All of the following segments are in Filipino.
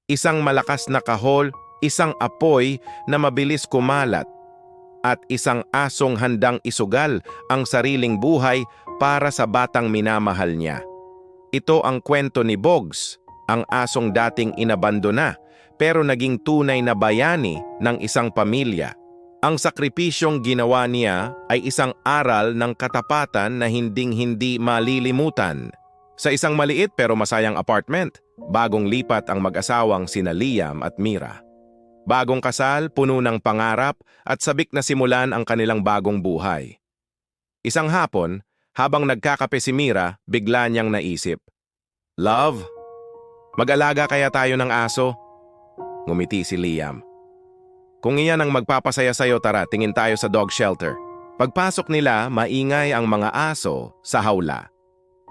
Isang malakas na kahol, isang apoy na mabilis kumalat, at isang asong handang isugal ang sariling buhay para sa batang minamahal niya. Ito ang kwento ni Bogs, ang asong dating inabandona pero naging tunay na bayani ng isang pamilya. Ang sakripisyong ginawa niya ay isang aral ng katapatan na hinding-hindi malilimutan. Sa isang maliit pero masayang apartment, bagong lipat ang mag-asawang sina Liam at Mira. Bagong kasal, puno ng pangarap at sabik na simulan ang kanilang bagong buhay. Isang hapon, habang nagkakape si Mira, bigla niyang naisip, "Love, mag-alaga kaya tayo ng aso?" Ngumiti si Liam. "Kung iyan ang magpapasaya sa'yo, tara, tingin tayo sa dog shelter." Pagpasok nila, maingay ang mga aso sa hawla.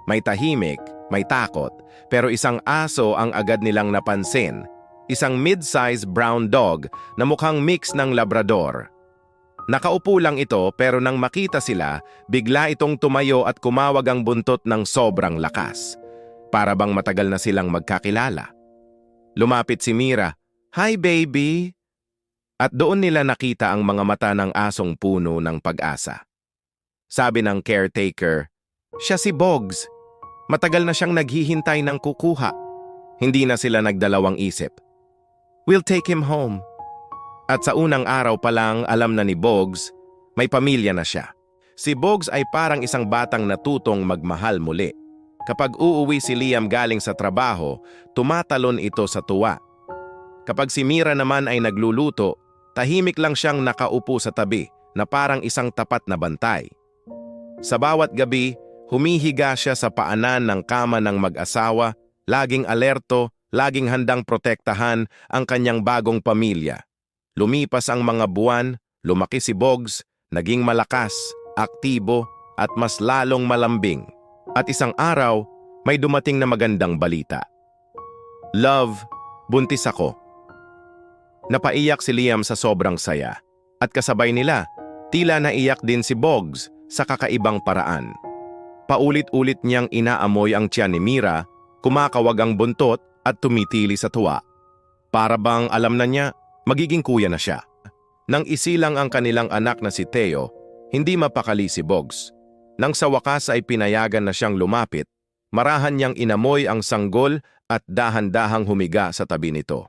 May tahimik, may takot, pero isang aso ang agad nilang napansin. Isang mid-size brown dog na mukhang mix ng Labrador. Nakaupo lang ito pero nang makita sila, bigla itong tumayo at kumawag ang buntot ng sobrang lakas. Para bang matagal na silang magkakilala. Lumapit si Mira, "Hi baby!" At doon nila nakita ang mga mata ng asong puno ng pag-asa. Sabi ng caretaker, "Siya si Bogs. Matagal na siyang naghihintay ng kukuha." Hindi na sila nagdalawang isip. "We'll take him home." At sa unang araw pa lang alam na ni Bogs, may pamilya na siya. Si Bogs ay parang isang batang natutong magmahal muli. Kapag uuwi si Liam galing sa trabaho, tumatalon ito sa tuwa. Kapag si Mira naman ay nagluluto, tahimik lang siyang nakaupo sa tabi na parang isang tapat na bantay. Sa bawat gabi, humihiga siya sa paanan ng kama ng mag-asawa, laging alerto, laging handang protektahan ang kanyang bagong pamilya. Lumipas ang mga buwan, lumaki si Bogs, naging malakas, aktibo, at mas lalong malambing. At isang araw, may dumating na magandang balita. "Love, buntis ako." Napaiyak si Liam sa sobrang saya. At kasabay nila, tila naiyak din si Bogs sa kakaibang paraan. Paulit-ulit niyang inaamoy ang tiyan ni Mira, kumakawag ang buntot at tumitili sa tuwa. Para bang alam na niya, magiging kuya na siya. Nang isilang ang kanilang anak na si Theo, hindi mapakali si Bogs. Nang sa wakas ay pinayagan na siyang lumapit, marahan niyang inamoy ang sanggol at dahan-dahang humiga sa tabi nito.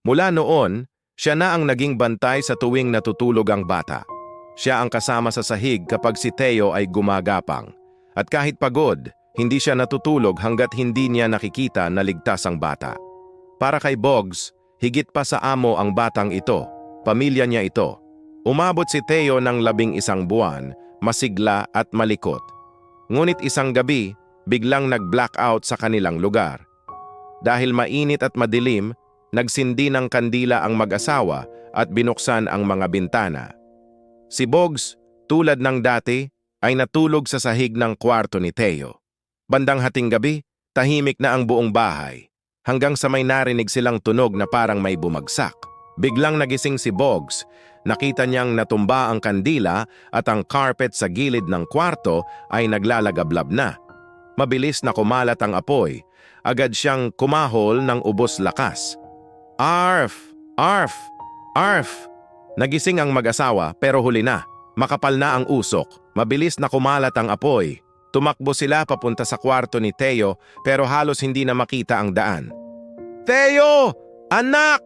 Mula noon, siya na ang naging bantay sa tuwing natutulog ang bata. Siya ang kasama sa sahig kapag si Theo ay gumagapang. At kahit pagod, hindi siya natutulog hanggat hindi niya nakikita na ligtas ang bata. Para kay Bogs, higit pa sa amo ang batang ito, pamilya niya ito. Umabot si Theo ng 11 buwan, masigla at malikot. Ngunit isang gabi, biglang nag-blackout sa kanilang lugar. Dahil mainit at madilim, nagsindi ng kandila ang mag-asawa at binuksan ang mga bintana. Si Bogs, tulad ng dati, ay natulog sa sahig ng kwarto ni Theo. Bandang hating gabi, tahimik na ang buong bahay, hanggang sa may narinig silang tunog na parang may bumagsak. Biglang nagising si Bogs, nakita niyang natumba ang kandila at ang carpet sa gilid ng kwarto ay naglalagablab na. Mabilis na kumalat ang apoy, agad siyang kumahol ng ubos lakas. "Arf! Arf! Arf!" Nagising ang mag-asawa pero huli na. Makapal na ang usok, mabilis na kumalat ang apoy. Tumakbo sila papunta sa kwarto ni Theo pero halos hindi na makita ang daan. "Theo! Anak!"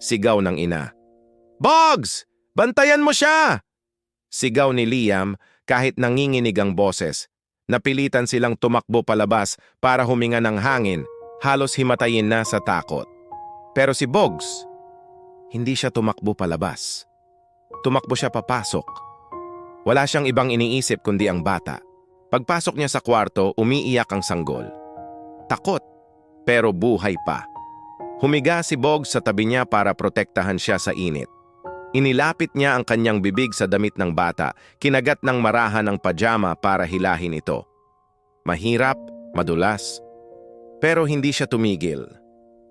sigaw ng ina. "Bogs! Bantayan mo siya!" sigaw ni Liam kahit nanginginig ang boses. Napilitan silang tumakbo palabas para huminga ng hangin, halos himatayin na sa takot. Pero si Bogs, hindi siya tumakbo palabas. Tumakbo siya papasok. Wala siyang ibang iniisip kundi ang bata. Pagpasok niya sa kwarto, umiiyak ang sanggol. Takot, pero buhay pa. Humiga si Bogs sa tabi niya para protektahan siya sa init. Inilapit niya ang kanyang bibig sa damit ng bata, kinagat ng marahan ng pajama para hilahin ito. Mahirap, madulas, pero hindi siya tumigil.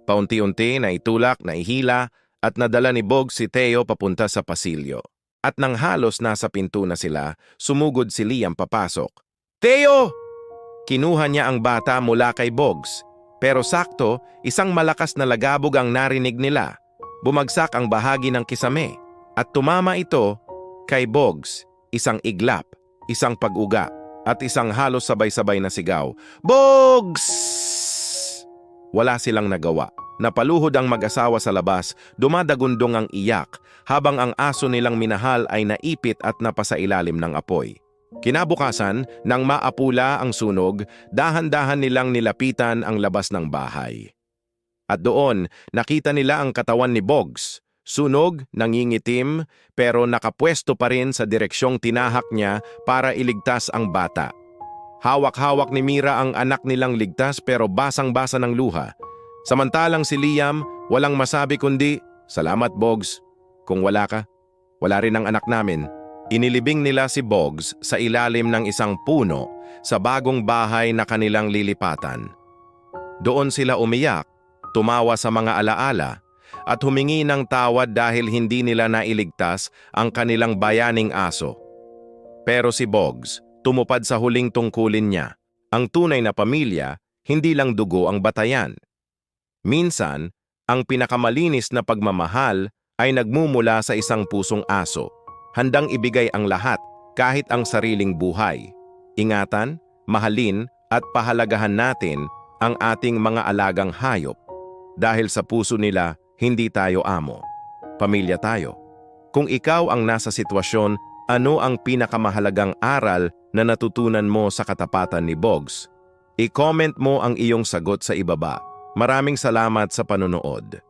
Paunti-unti na itulak, naihila, at nadala ni Bogs si Theo papunta sa pasilyo. At nang halos nasa pinto na sila, sumugod si Liam papasok. "Theo!" Kinuha niya ang bata mula kay Bogs. Pero sakto, isang malakas na lagabog ang narinig nila. Bumagsak ang bahagi ng kisame at tumama ito kay Bogs, isang iglap, isang pag-uga at isang halos sabay-sabay na sigaw. Bogs! Wala silang nagawa. Napaluhod ang mag-asawa sa labas, dumadagundong ang iyak, habang ang aso nilang minahal ay naipit at napasailalim ng apoy. Kinabukasan, nang maapula ang sunog, dahan-dahan nilang nilapitan ang labas ng bahay. At doon, nakita nila ang katawan ni Bogs. Sunog, nangingitim, pero nakapwesto pa rin sa direksyong tinahak niya para iligtas ang bata. Hawak-hawak ni Mira ang anak nilang ligtas pero basang-basa ng luha. Samantalang si Liam, walang masabi kundi, "Salamat, Bogs. Kung wala ka, wala rin ang anak namin." Inilibing nila si Bogs sa ilalim ng isang puno sa bagong bahay na kanilang lilipatan. Doon sila umiyak, tumawa sa mga alaala, at humingi ng tawad dahil hindi nila nailigtas ang kanilang bayaning aso. Pero si Bogs, tumupad sa huling tungkulin niya. Ang tunay na pamilya, hindi lang dugo ang batayan. Minsan, ang pinakamalinis na pagmamahal ay nagmumula sa isang pusong aso, handang ibigay ang lahat kahit ang sariling buhay. Ingatan, mahalin at pahalagahan natin ang ating mga alagang hayop. Dahil sa puso nila, hindi tayo amo. Pamilya tayo. Kung ikaw ang nasa sitwasyon, ano ang pinakamahalagang aral na natutunan mo sa katapatan ni Bogs? I-comment mo ang iyong sagot sa ibaba. Maraming salamat sa panonood.